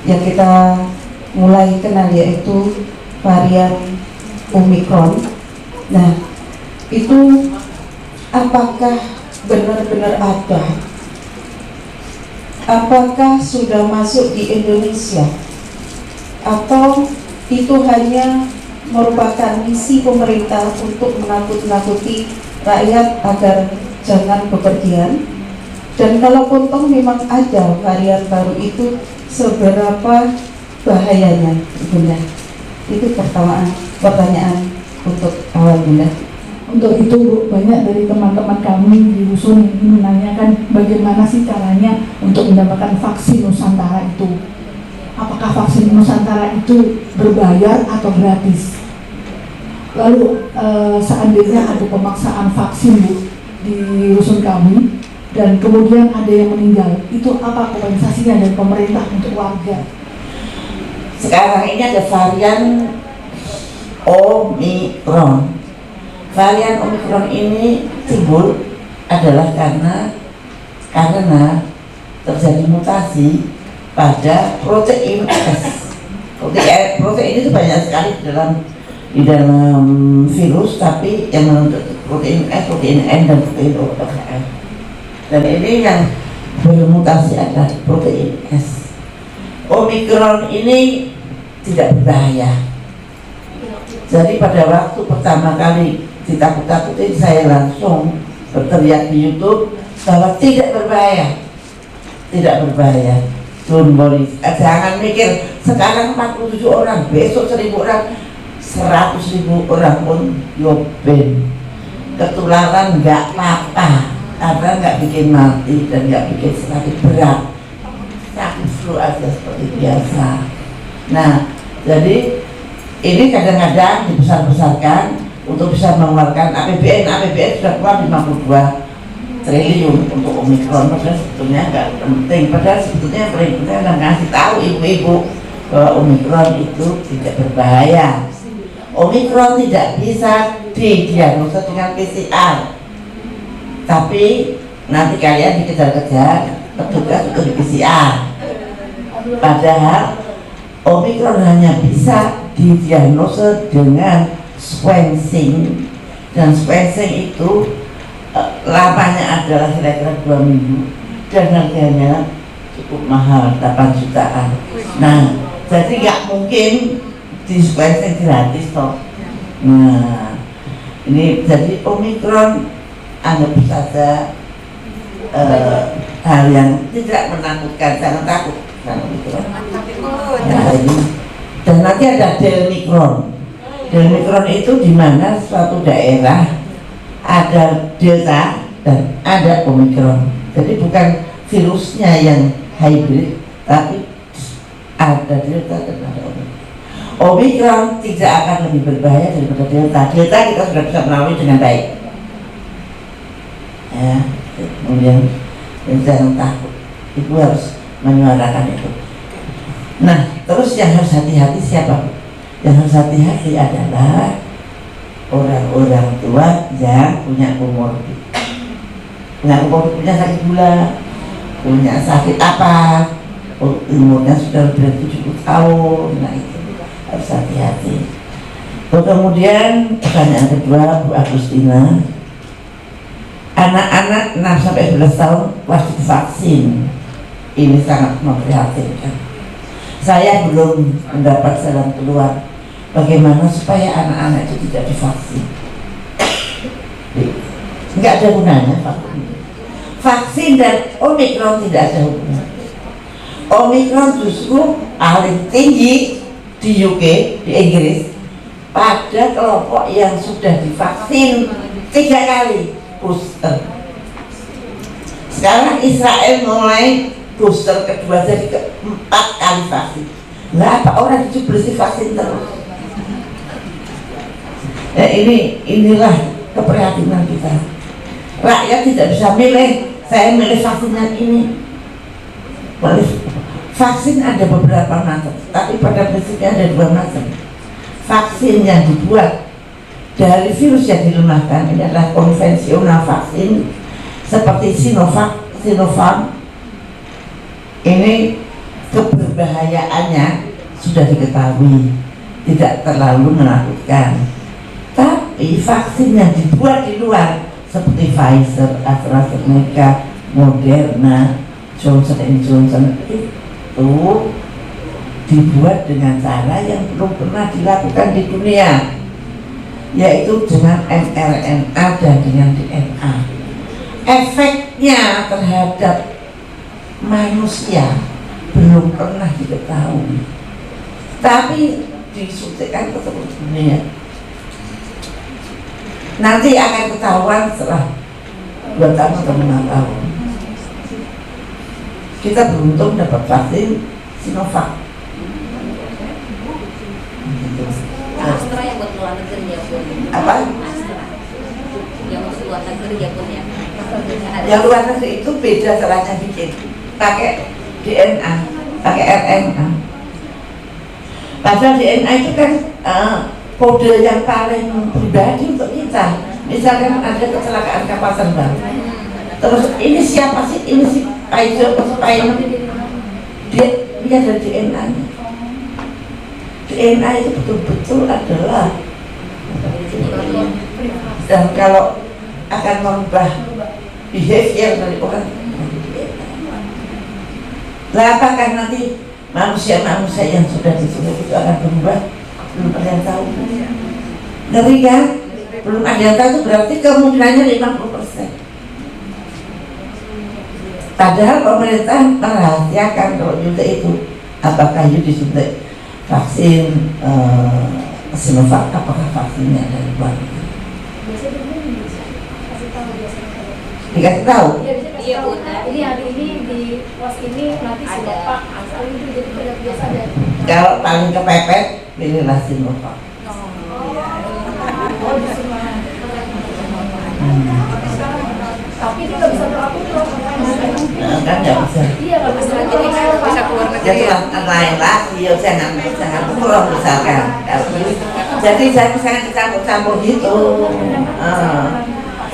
yang kita mulai kenal, yaitu varian Omicron. Nah, itu apakah benar-benar ada? Apakah sudah masuk di Indonesia? Atau itu hanya merupakan misi pemerintah untuk menakut-nakuti rakyat agar jangan bepergian? Dan kalaupun toh memang ada varian baru itu, seberapa bahayanya, Bunda? Itu pertanyaan untuk awal, Bunda. Untuk itu Bu, banyak dari teman-teman kami di Rusun ini menanyakan bagaimana sih caranya untuk mendapatkan vaksin Nusantara itu. Apakah vaksin Nusantara itu berbayar atau gratis? Lalu seandainya ada pemaksaan vaksin Bu di Rusun kami dan kemudian ada yang meninggal, itu apa kompensasinya dari pemerintah untuk warga? Sekarang ini ada varian Omicron. Varian Omicron ini timbul adalah karena terjadi mutasi pada protein S. Protein itu banyak sekali di dalam virus, tapi yang menentukan protein S, protein N, dan protein O. Dan ini yang bermutasi adalah protein S. Omicron ini tidak berbahaya. Jadi pada waktu pertama kali ditakut-takutin, saya langsung berteriak di YouTube bahwa tidak berbahaya, tidak berbahaya. Don't worry, jangan mikir sekarang 47 orang, besok 1000 orang, 100.000 orang pun yoben. Ketularan nggak apa-apa, karena nggak bikin mati dan nggak bikin sakit berat, sakit flu aja seperti biasa. Nah, jadi ini kadang-kadang dibesar-besarkan untuk bisa mengeluarkan APBN sudah keluar 52 triliun untuk Omicron, padahal sebetulnya nggak penting. Padahal sebetulnya yang paling penting adalah ngasih tahu ibu-ibu bahwa Omicron itu tidak berbahaya. Omicron tidak bisa didiagnosa dengan PCR, tapi nanti kalian dikejar-kejar petugas untuk di PCR. Padahal Omicron hanya bisa didiagnosa dengan sequencing, dan sequencing itu lamanya adalah kira-kira 2 minggu dan harganya cukup mahal, 8 jutaan. Nah, jadi nggak mungkin di sequencing gratis toh. Nah, ini jadi Omicron anggap saja hal yang tidak menakutkan, jangan takut dengan Omicron. Nah, ini. Dan nanti ada Delmicron. Delmicron itu di mana suatu daerah ada Delta dan ada Omicron. Jadi bukan virusnya yang hybrid, tapi ada Delta dan ada Omicron. Omicron tidak akan lebih berbahaya daripada Delta. Delta kita sudah bisa melalui dengan baik. Ya, kemudian jangan takut. Ibu harus menyuarakan itu. Nah, terus yang harus hati-hati siapa? Yang harus hati-hati adalah orang-orang tua yang punya komorbid, punya sakit gula, punya sakit apa, umurnya sudah lebih dari 70 tahun. Nah, itu harus hati-hati. Kemudian pertanyaan kedua Bu Agustina, anak-anak 6-11 tahun wajib vaksin. Ini sangat memprihatinkan. Saya belum mendapat jalan keluar bagaimana supaya anak-anak itu tidak divaksin. Nggak ada gunanya vaksin. Vaksin dan Omicron tidak ada hubungan. Omicron justru paling tinggi di UK, di Inggris, pada kelompok yang sudah divaksin 3 kali booster. Sekarang Israel mulai booster kedua, jadi 4 kali vaksin. Nah, apa orang dicublesi vaksin terus? Ya, inilah keprihatinan kita. Rakyat tidak bisa milih, saya milih vaksin yang ini. Vaksin ada beberapa macam, tapi pada prinsipnya ada 2 macam. Vaksin yang dibuat dari virus yang dilemahkan, ini adalah konvensional vaksin seperti Sinovac, Sinopharm. Ini keberbahayaannya sudah diketahui, tidak terlalu menakutkan. Tapi vaksin yang dibuat di luar seperti Pfizer, AstraZeneca, Moderna, Johnson & Johnson itu dibuat dengan cara yang belum pernah dilakukan di dunia, yaitu dengan mRNA dan dengan DNA. Efeknya terhadap manusia belum pernah diketahui, tapi disuntikkan ke seluruh dunia. Nanti akan ketahuan setelah 2 tahun atau 5 tahun. Kita beruntung dapat vaksin Sinovac. Astra yang buat luar negeri ya pun. Apa? Astra yang untuk luar negeri ya pun ya. Yang luar negeri itu beda caranya bikin, pakai DNA, pakai RNA. Padahal DNA itu kan kode yang paling pribadi untuk kita. Misalkan ada kecelakaan kapal terbang, terus ini siapa sih? Ini si Pfizer atau si Pfizer? Dia ada DNA-nya. DNA itu betul-betul adalah, dan kalau akan merubah behavior dari orang. Lah apakah nanti manusia-manusia yang sudah disuntik itu akan berubah? Belum ada yang tahu. Ngeri kan? Belum ada yang tahu, itu berarti kemungkinannya 50%. Padahal pemerintah merahasiakan kalau nyuntik itu, apakah you disuntik vaksin Sinovac, apakah vaksinnya dari luar negeri. Dikasih tahu. Iya pun. Ini hari ini di pos ini nanti Sinovac asal itu jadi pada biasa ada. Kalau paling kepepet, pilihlah Sinovac. Oh, di semua. Tapi dia nggak bisa berlaku tuh. Nah, kan nggak bisa. Iya nggak bisa. Jadi kan bisa keluar Ya negeri. tuh lain lagi, ya jangan pulang misalkan. Jadi saya misalnya dicampur-campur gitu.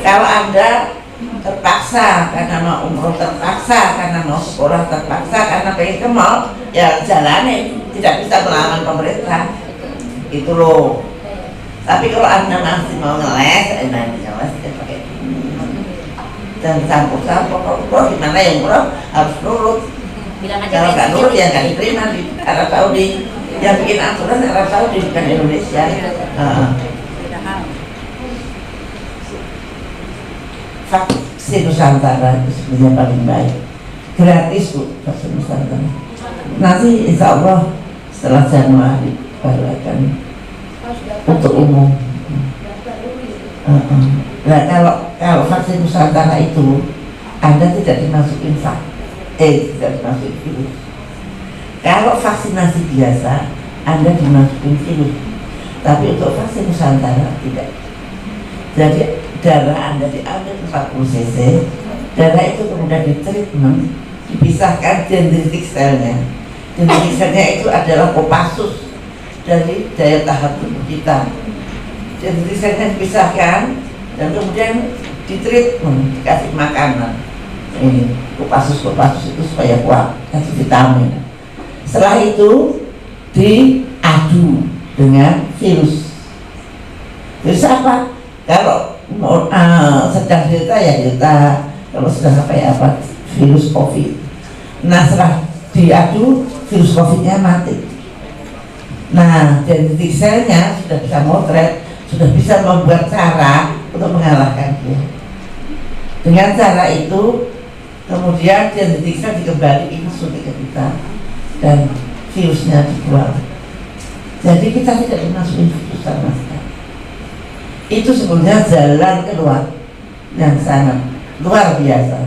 Kalau Anda terpaksa karena mau umroh, terpaksa karena mau sekolah, terpaksa karena pengen ke mall, ya jalani, tidak bisa melawan pemerintah. Itu loh. Tapi kalau Anda masih mau ngeles, ngeles ya pakai dan campur-campur. Kalau gimana yang umroh harus nurut. Bilang aja Kalau nggak kayak nurut gitu. ya nggak diterima di Arab Saudi. Yang bikin aturan Arab Saudi bukan Indonesia. Beda hal. Vaksin Nusantara itu sebenarnya paling baik, gratis Bu, vaksin Nusantara. Nanti insya Allah setelah Januari baru akan untuk umum. Nah kalau vaksin Nusantara itu Anda tidak dimasukin tidak dimasukin virus. Kalau vaksinasi biasa Anda dimasukin virus, tapi untuk vaksin Nusantara tidak. Jadi darah Anda diambil 40 cc, darah itu kemudian ditreatment, dipisahkan dendritic cell-nya. Dendritic cell-nya itu adalah kopassus dari daya tahan tubuh kita. Dendritic cell-nya dipisahkan dan kemudian ditreatment, dikasih makanan. Ini kopassus itu supaya kuat, kasih vitamin. Setelah itu diadu dengan virus. Virus apa? Kalau sedang delta ya delta, kalau sedang apa virus COVID. Nah setelah diadu, virus COVID-nya mati. Nah dendritic cell-nya sudah bisa motret, sudah bisa membuat cara untuk mengalahkan dia. Dengan cara itu kemudian dendritic cell dikembalikan suntik ke kita dan virusnya dibuang. Jadi kita tidak dimasukin virus sama sekali. Itu sebenarnya jalan keluar yang sangat luar biasa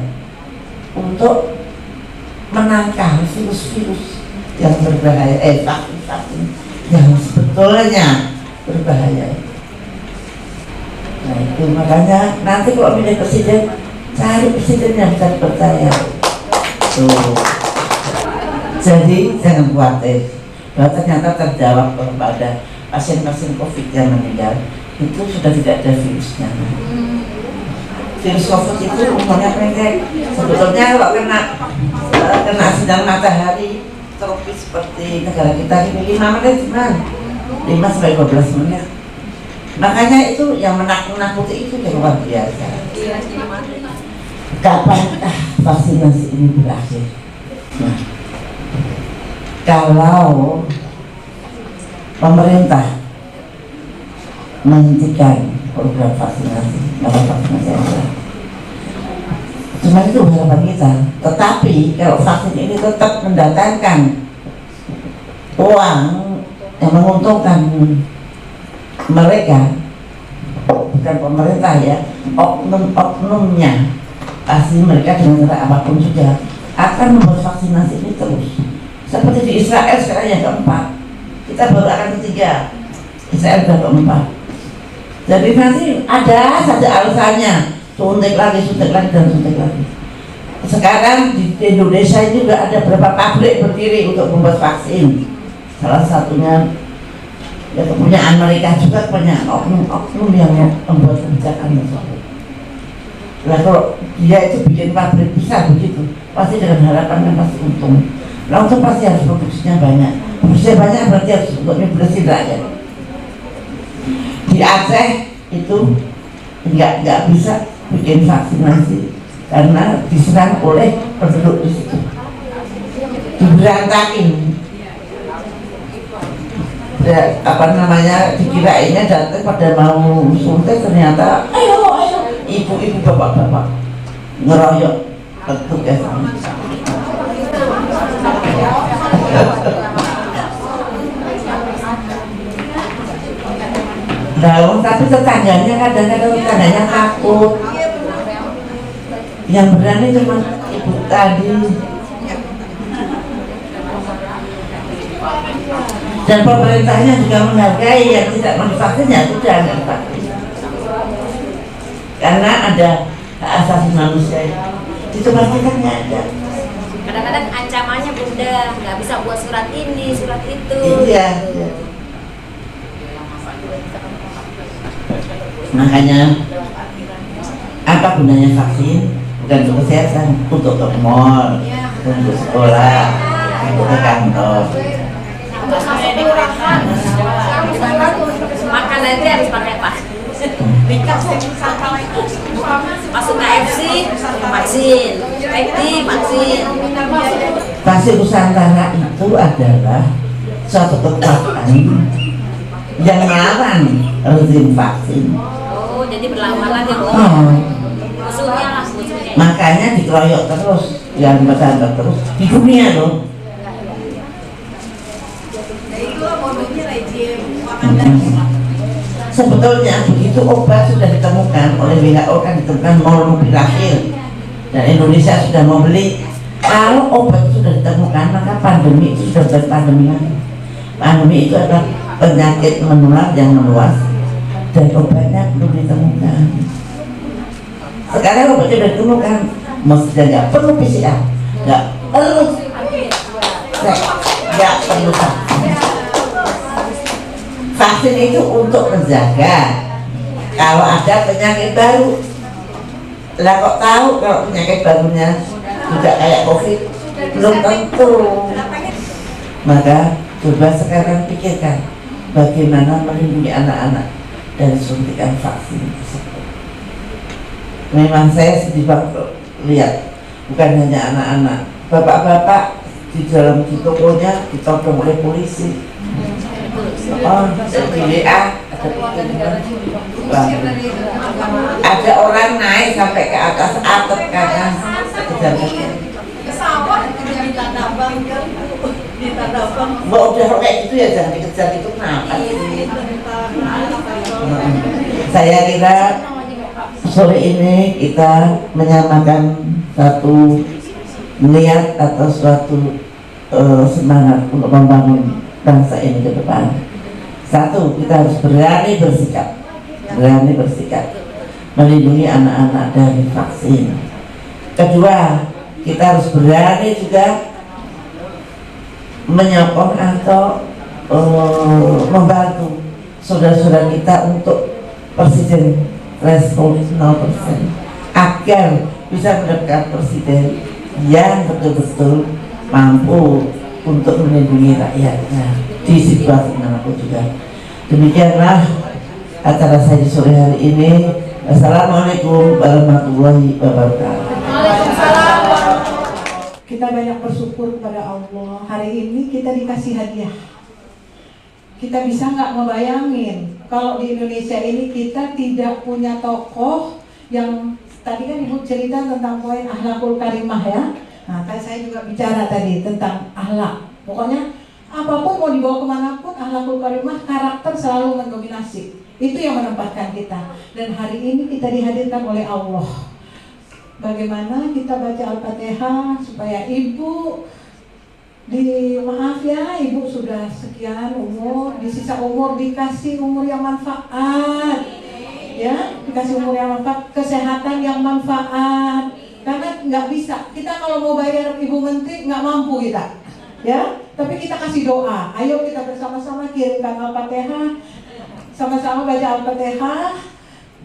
untuk menangkal virus-virus yang berbahaya, vaksin-vaksin yang sebetulnya berbahaya. Nah itu makanya nanti kalau milih presiden, cari presiden yang bisa dipercaya. Tuh. Jadi jangan khawatir bahwa ternyata terjawab kepada pasien-pasien COVID yang meninggal itu sudah tidak ada virusnya. Virus COVID itu umurnya pendek. Sebetulnya kalau kena sinar matahari tropis seperti negara kita ini 5 menit cuma 5-12 menit. Makanya itu yang menakut-nakuti itu yang luar biasa. Kapan vaksinasi ini berakhir? Nah, kalau pemerintah menghentikan program vaksinasi, maka vaksinasi yang berakhir. Cuma itu harapan kita. Tetapi kalau vaksin ini tetap mendatangkan uang yang menguntungkan mereka, bukan pemerintah ya, oknum-oknumnya, pasti mereka dengan cara apapun juga akan membuat vaksinasi ini terus. Seperti di Israel sekarang yang keempat, kita baru akan ketiga, Israel baru keempat. Jadi nanti ada saja alasannya, suntik lagi dan suntik lagi. Sekarang di Indonesia juga ada beberapa pabrik berdiri untuk membuat vaksin. Salah satunya ya kepunyaan mereka juga, punya oknum-oknum yang membuat kebijakan tersebut. Nah kalau dia itu bikin pabrik besar begitu, pasti dengan harapan kan pasti untung. Nah untung pasti harus produksinya banyak. Produksinya banyak berarti harus untuk nyebelesin rakyat. Di Aceh itu nggak bisa bikin vaksinasi karena diserang oleh penduduk di situ, diberantakin. Ya, dikirainnya datang pada mau suntik, ternyata ayo ibu-ibu bapak-bapak ngeroyok petugas. Nah, tapi tetangganya kadang-kadang tetangganya takut. Yang berani cuma ibu tadi. Dan pemerintahnya juga menghargai yang tidak mau divaksin, ya sudah nggak divaksin. Karena ada hak asasi manusia itu pasti kan nggak ada. Kadang-kadang ancamannya bunda, nggak bisa buat surat ini, surat itu. Iya. Makanya apa gunanya vaksin? Bukan untuk kesehatan, untuk ke mall, untuk sekolah, untuk ke kantor. Makan aja harus pakai apa? Masuk KFC, vaksin. McD, vaksin. Vaksin Nusantara itu adalah suatu kekuatan yang melawan rezim vaksin. Oh, jadi berlawanan ya, Bu? Musuhnya lah, musuhnya. Makanya dikeroyok terus, yang bertambah terus di dunia loh. Sebetulnya begitu obat sudah ditemukan oleh WHO, kan ditemukan molnupiravir, dan Indonesia sudah mau beli. Kalau obat sudah ditemukan, maka pandemi itu sudah bukan pandemi lagi. Pandemi itu adalah penyakit menular yang meluas dan obatnya belum ditemukan. Sekarang obatnya sudah ditemukan, mestinya nggak perlu PCR, nggak perlu vaksin itu untuk menjaga kalau ada penyakit baru. Lah kok tahu kalau penyakit barunya tidak kayak COVID? Belum tentu. Maka coba sekarang pikirkan bagaimana melindungi anak-anak dari suntikan vaksin tersebut. Memang saya sedih banget lihat, bukan hanya anak-anak, bapak-bapak di dalam tokonya ditodong oleh polisi. Oh, di WA ada orang naik sampai ke atas atap karena kejar-kejar. Mbak udah kayak gitu ya, jangan dikejar itu, kenapa sih? Saya kira sore ini kita menyamakan satu niat atau suatu semangat untuk membangun bangsa ini ke depan. Satu, kita harus berani bersikap melindungi anak-anak dari vaksin. Kedua, kita harus berani juga menyokong atau membantu saudara-saudara kita untuk presiden threshold 0% agar bisa mendekat presiden yang betul-betul mampu untuk melindungi rakyatnya di situasi manapun juga. Demikianlah acara saya di sore hari ini. Assalamualaikum warahmatullahi wabarakatuh. Kita banyak bersyukur kepada Allah. Hari ini kita dikasih hadiah. Kita bisa nggak ngebayangin kalau di Indonesia ini kita tidak punya tokoh yang tadi kan Ibu cerita tentang poin akhlakul karimah ya. Nah, kan saya juga bicara tadi tentang akhlak. Pokoknya apapun mau dibawa kemanapun, akhlakul karimah, karakter selalu mendominasi. Itu yang menempatkan kita. Dan hari ini kita dihadirkan oleh Allah. Bagaimana kita baca Al-Fatihah supaya Ibu maaf ya, Ibu sudah sekian umur, di sisa umur dikasih umur yang manfaat, ya, dikasih umur yang manfaat, kesehatan yang manfaat. Karena nggak bisa, kita kalau mau bayar Ibu Menteri nggak mampu kita, ya. Tapi kita kasih doa. Ayo kita bersama-sama kirimkan Al-Fatihah, sama-sama baca Al-Fatihah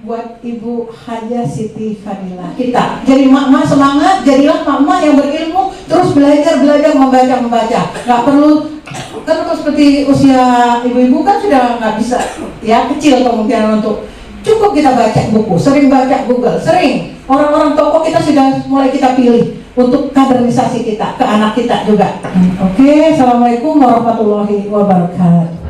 buat Ibu Hajah Siti Fadilah. Kita jadi mak-mak semangat, jadilah mak-mak yang berilmu, terus belajar membaca. Nggak perlu kan seperti usia ibu-ibu kan sudah nggak bisa, ya kecil kemungkinan untuk. Cukup kita baca buku, sering baca Google, sering orang-orang tokoh kita sudah mulai kita pilih untuk kaderisasi kita ke anak kita juga. Oke, assalamualaikum warahmatullahi wabarakatuh.